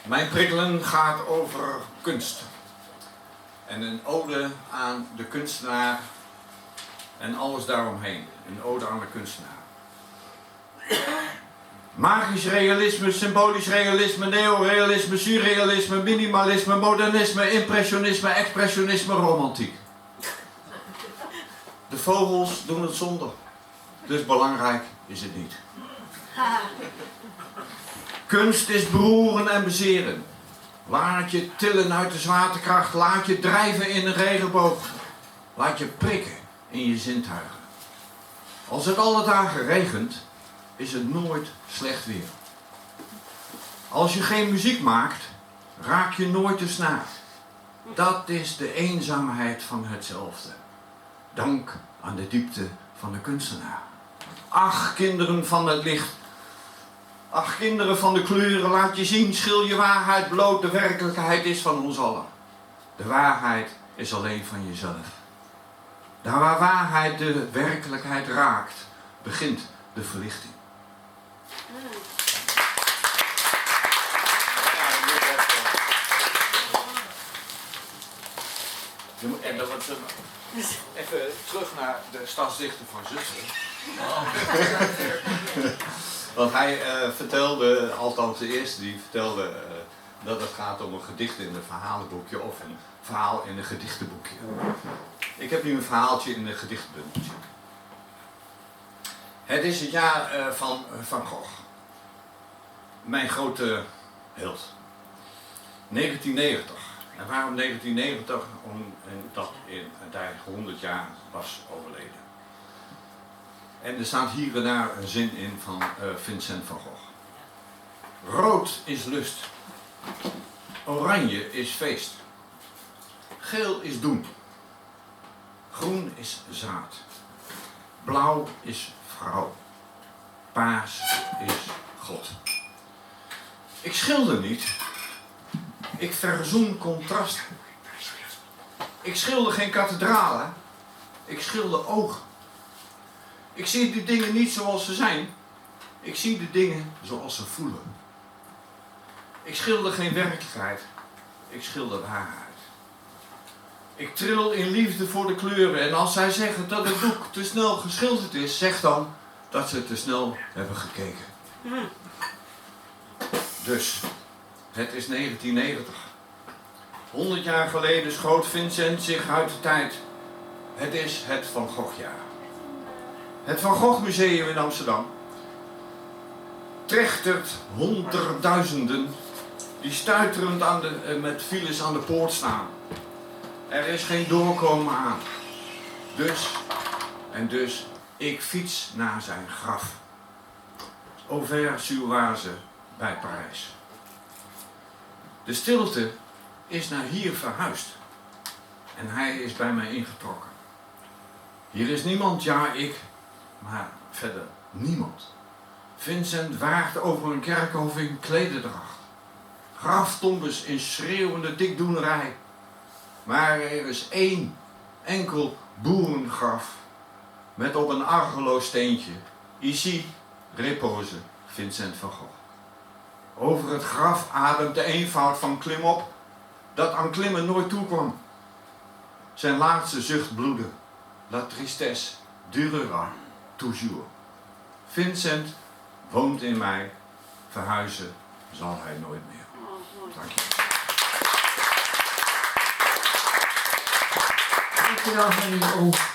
Mijn prikkelen gaat over kunst. En een ode aan de kunstenaar en alles daaromheen. Een ode aan de kunstenaar. Magisch realisme, symbolisch realisme, neorealisme, surrealisme, minimalisme, modernisme, impressionisme, expressionisme, romantiek. De vogels doen het zonder. Dus belangrijk is het niet. Kunst is beroeren en bezeren. Laat je tillen uit de zwaartekracht. Laat je drijven in een regenboog. Laat je prikken in je zintuigen. Als het alle dagen regent, is het nooit slecht weer. Als je geen muziek maakt, raak je nooit de snaar. Dat is de eenzaamheid van hetzelfde. Dank aan de diepte van de kunstenaar. Ach, kinderen van het licht. Ach, kinderen van de kleuren, laat je zien, schil je waarheid bloot. De werkelijkheid is van ons allen. De waarheid is alleen van jezelf. Daar waar waarheid de werkelijkheid raakt, begint de verlichting. En dat wordt even terug naar de stadsdichter van Zutphen. Want hij vertelde, althans de eerste die vertelde, dat het gaat om een gedicht in een verhalenboekje of een verhaal in een gedichtenboekje. Ik heb nu een verhaaltje in een gedichtbundeltje. Het is het jaar van Van Gogh. Mijn grote held. 1990. En waarom 1990? Omdat hij 100 jaar was overleden. En er staat hier en daar een zin in van Vincent van Gogh. Rood is lust. Oranje is feest. Geel is doen. Groen is zaad. Blauw is vrouw. Paars is God. Ik schilder niet. Ik verzoen contrasten. Ik schilder geen kathedralen. Ik schilder ogen. Ik zie de dingen niet zoals ze zijn. Ik zie de dingen zoals ze voelen. Ik schilder geen werkelijkheid. Ik schilder waarheid. Ik tril in liefde voor de kleuren. En als zij zeggen dat het doek te snel geschilderd is, zeg dan dat ze te snel hebben gekeken. Dus, het is 1990. 100 jaar geleden schoot Vincent zich uit de tijd. Het is het Van Gogh-jaar. Het Van Gogh Museum in Amsterdam trechtert honderdduizenden die stuiterend met files aan de poort staan. Er is geen doorkomen aan. Dus, ik fiets naar zijn graf. Auvers-sur-Oise bij Parijs. De stilte is naar hier verhuisd. En hij is bij mij ingetrokken. Hier is niemand, ja ik, maar verder niemand. Vincent waagt over een kerkhof in klederdracht. Graftombes in schreeuwende dikdoenerij. Maar er is één enkel boerengraf met op een argeloos steentje: Ici repose Vincent van Gogh. Over het graf ademt de eenvoud van klimop dat aan klimmen nooit toekwam. Zijn laatste zucht bloedde. La tristesse durera toujours. Vincent woont in mij, verhuizen zal hij nooit meer. Dank je. Dankjewel, meneer Oog.